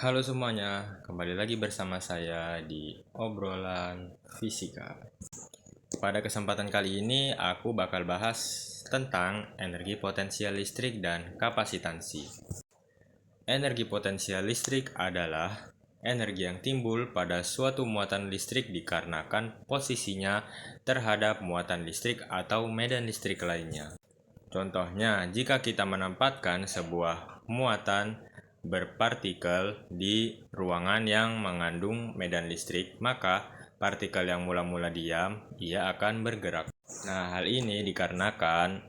Halo semuanya, kembali lagi bersama saya di obrolan fisika. Pada kesempatan kali ini aku bakal bahas tentang energi potensial listrik dan kapasitansi. Energi potensial listrik adalah energi yang timbul pada suatu muatan listrik dikarenakan posisinya terhadap muatan listrik atau medan listrik lainnya. Contohnya, jika kita menempatkan sebuah muatan berpartikel di ruangan yang mengandung medan listrik, maka partikel yang mula-mula diam, ia akan bergerak. Nah, hal ini dikarenakan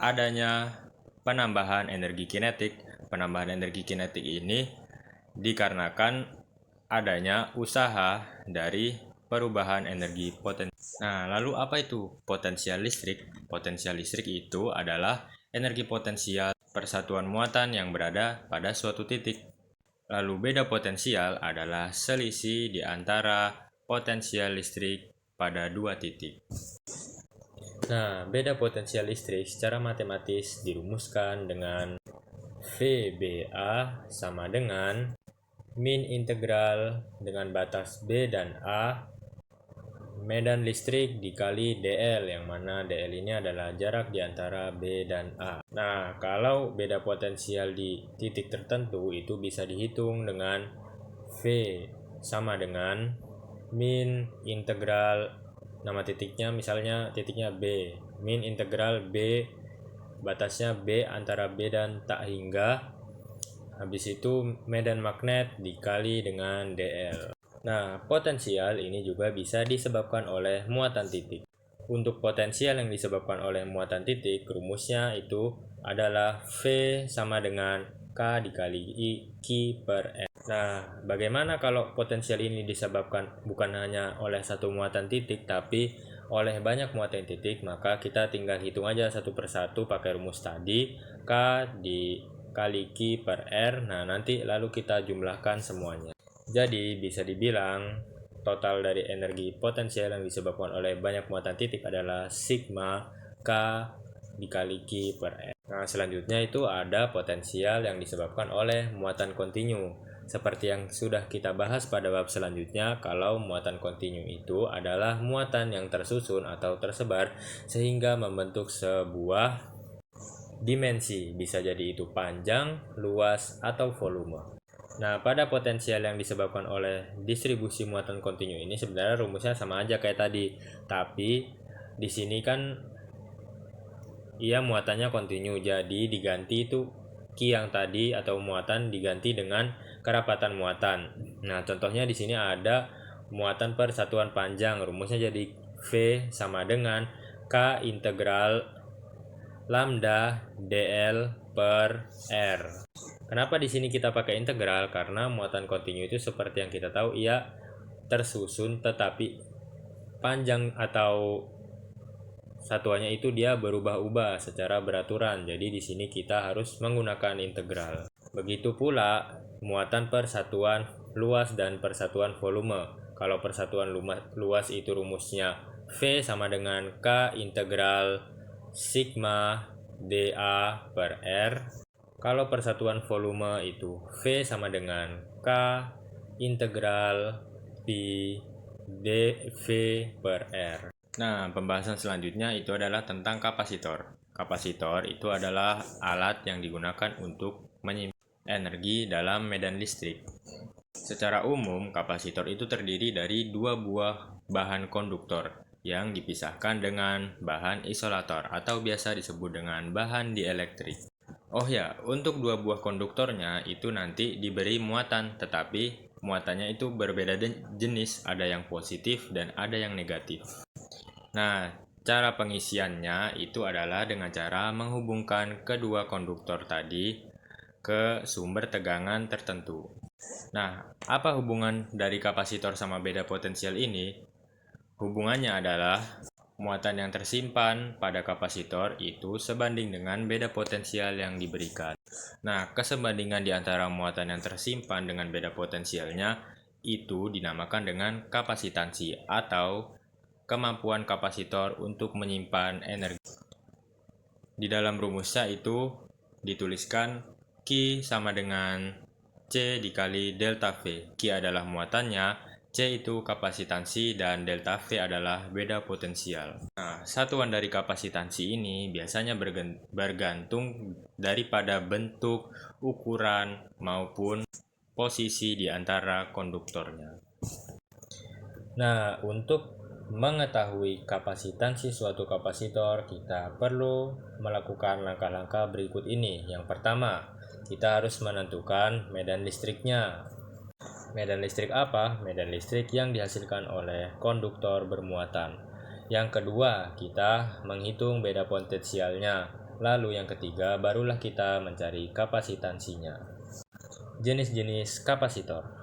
adanya penambahan energi kinetik. Penambahan energi kinetik ini dikarenakan adanya usaha dari perubahan energi potensial. Nah, lalu apa itu potensial listrik? Potensial listrik itu adalah energi potensial persatuan muatan yang berada pada suatu titik. Lalu beda potensial adalah selisih di antara potensial listrik pada dua titik. Nah, beda potensial listrik secara matematis dirumuskan dengan VBA sama dengan min integral dengan batas B dan A medan listrik dikali DL, yang mana DL ini adalah jarak di antara B dan A. Nah, kalau beda potensial di titik tertentu itu bisa dihitung dengan V sama dengan min integral nama titiknya, misalnya titiknya B, min integral B batasnya B antara B dan tak hingga, habis itu medan magnet dikali dengan DL. Nah, potensial ini juga bisa disebabkan oleh muatan titik. Untuk potensial yang disebabkan oleh muatan titik, rumusnya itu adalah V sama dengan K dikali Q per M. Nah, bagaimana kalau potensial ini disebabkan bukan hanya oleh satu muatan titik, tapi oleh banyak muatan titik? Maka kita tinggal hitung aja satu persatu pakai rumus tadi, K dikali Q per R. Nah, nanti lalu kita jumlahkan semuanya. Jadi bisa dibilang total dari energi potensial yang disebabkan oleh banyak muatan titik adalah sigma K dikali Q per R. Nah, selanjutnya itu ada potensial yang disebabkan oleh muatan kontinu. Seperti yang sudah kita bahas pada bab selanjutnya, kalau muatan kontinu itu adalah muatan yang tersusun atau tersebar sehingga membentuk sebuah dimensi, bisa jadi itu panjang, luas, atau volume. Nah, pada potensial yang disebabkan oleh distribusi muatan kontinu ini sebenarnya rumusnya sama aja kayak tadi, tapi di sini kan ia muatannya kontinu, jadi diganti itu Q yang tadi atau muatan diganti dengan kerapatan muatan. Nah, contohnya di sini ada muatan per satuan panjang, rumusnya jadi V sama dengan K integral lambda dl per R. Kenapa di sini kita pakai integral? Karena muatan kontinu itu seperti yang kita tahu ia tersusun tetapi panjang atau satuannya itu dia berubah-ubah secara beraturan. Jadi di sini kita harus menggunakan integral. Begitu pula muatan persatuan luas dan persatuan volume. Kalau persatuan luas itu rumusnya V sama dengan K integral sigma dA per R. Kalau persatuan volume itu V sama dengan K integral pi dV per R. Nah, pembahasan selanjutnya itu adalah tentang kapasitor. Kapasitor itu adalah alat yang digunakan untuk menyimpan energi dalam medan listrik. Secara umum, kapasitor itu terdiri dari dua buah bahan konduktor yang dipisahkan dengan bahan isolator atau biasa disebut dengan bahan dielektrik. Oh ya, untuk dua buah konduktornya itu nanti diberi muatan, tetapi muatannya itu berbeda jenis, ada yang positif dan ada yang negatif. Nah, cara pengisiannya itu adalah dengan cara menghubungkan kedua konduktor tadi ke sumber tegangan tertentu. Nah, apa hubungan dari kapasitor sama beda potensial ini? Hubungannya adalah muatan yang tersimpan pada kapasitor itu sebanding dengan beda potensial yang diberikan. Nah, kesebandingan di antara muatan yang tersimpan dengan beda potensialnya itu dinamakan dengan kapasitansi atau kemampuan kapasitor untuk menyimpan energi. Di dalam rumusnya itu dituliskan Q sama dengan C dikali delta V. Q adalah muatannya, C itu kapasitansi, dan delta V adalah beda potensial. Nah, satuan dari kapasitansi ini biasanya bergantung daripada bentuk, ukuran, maupun posisi di antara konduktornya. Nah, untuk mengetahui kapasitansi suatu kapasitor, kita perlu melakukan langkah-langkah berikut ini. Yang pertama, kita harus menentukan medan listriknya. Medan listrik apa? Medan listrik yang dihasilkan oleh konduktor bermuatan. Yang kedua, kita menghitung beda potensialnya. Lalu yang ketiga, barulah kita mencari kapasitansinya. Jenis-jenis kapasitor.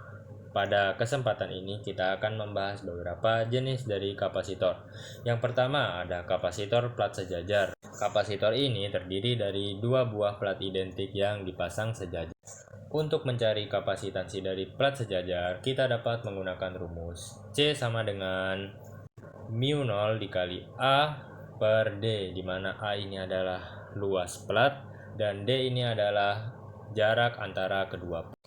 Pada kesempatan ini kita akan membahas beberapa jenis dari kapasitor. Yang pertama ada kapasitor plat sejajar. Kapasitor ini terdiri dari dua buah plat identik yang dipasang sejajar. Untuk mencari kapasitansi dari plat sejajar, kita dapat menggunakan rumus C sama dengan mu0 dikali A per D, di mana A ini adalah luas plat dan D ini adalah jarak antara kedua plat.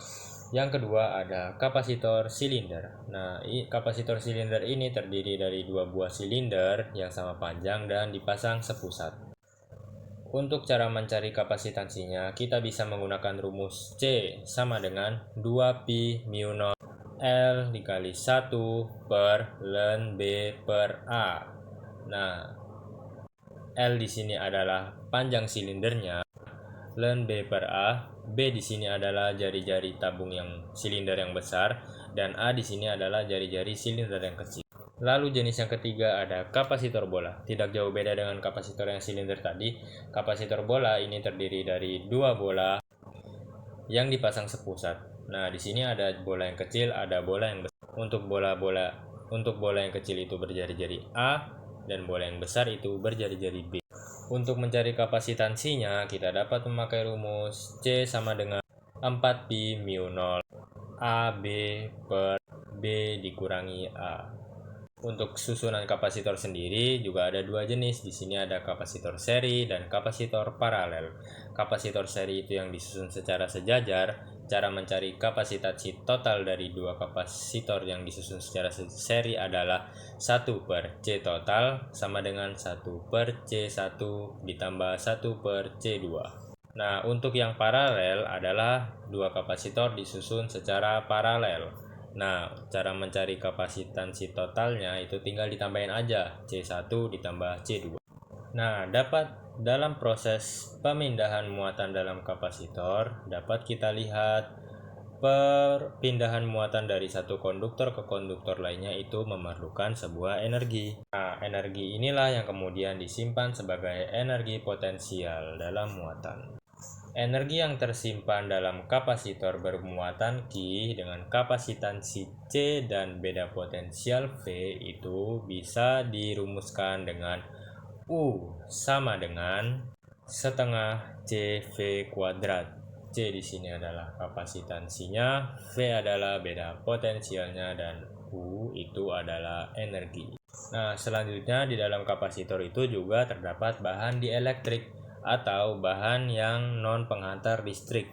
Yang kedua ada kapasitor silinder. Nah, kapasitor silinder ini terdiri dari dua buah silinder yang sama panjang dan dipasang sepusat. Untuk cara mencari kapasitansinya, kita bisa menggunakan rumus C sama dengan 2pi mu0 L dikali 1 per ln B per A. Nah, L di sini adalah panjang silindernya, ln B per A. B di sini adalah jari-jari tabung yang silinder yang besar, dan A di sini adalah jari-jari silinder yang kecil. Lalu jenis yang ketiga ada kapasitor bola. Tidak jauh beda dengan kapasitor yang silinder tadi. Kapasitor bola ini terdiri dari dua bola yang dipasang sepusat. Nah, di sini ada bola yang kecil, ada bola yang besar. Untuk bola yang kecil itu berjari-jari A dan bola yang besar itu berjari-jari B. Untuk mencari kapasitansinya, kita dapat memakai rumus C sama dengan 4pi mu0 AB per B dikurangi A. Untuk susunan kapasitor sendiri juga ada dua jenis. Di sini ada kapasitor seri dan kapasitor paralel. Kapasitor seri itu yang disusun secara sejajar. Cara mencari kapasitansi total dari dua kapasitor yang disusun secara seri adalah 1 per C total sama dengan 1 per C1 ditambah 1 per C2. Nah, untuk yang paralel adalah dua kapasitor disusun secara paralel. Nah, cara mencari kapasitansi totalnya itu tinggal ditambahin aja C1 ditambah C2. Nah, dalam proses pemindahan muatan dalam kapasitor, dapat kita lihat perpindahan muatan dari satu konduktor ke konduktor lainnya itu memerlukan sebuah energi. Nah, energi inilah yang kemudian disimpan sebagai energi potensial dalam muatan. Energi yang tersimpan dalam kapasitor bermuatan Q dengan kapasitansi C dan beda potensial V itu bisa dirumuskan dengan U sama dengan setengah CV kuadrat. C di sini adalah kapasitansinya, V adalah beda potensialnya, dan U itu adalah energi. Nah, selanjutnya di dalam kapasitor itu juga terdapat bahan dielektrik atau bahan yang non penghantar listrik.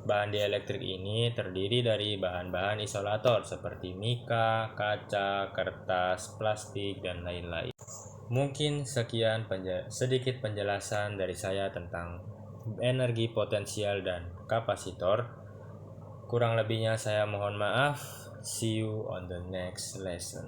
Bahan dielektrik ini terdiri dari bahan-bahan isolator seperti mika, kaca, kertas, plastik, dan lain-lain. Mungkin sekian sedikit penjelasan dari saya tentang energi potensial dan kapasitor. Kurang lebihnya saya mohon maaf. See you on the next lesson.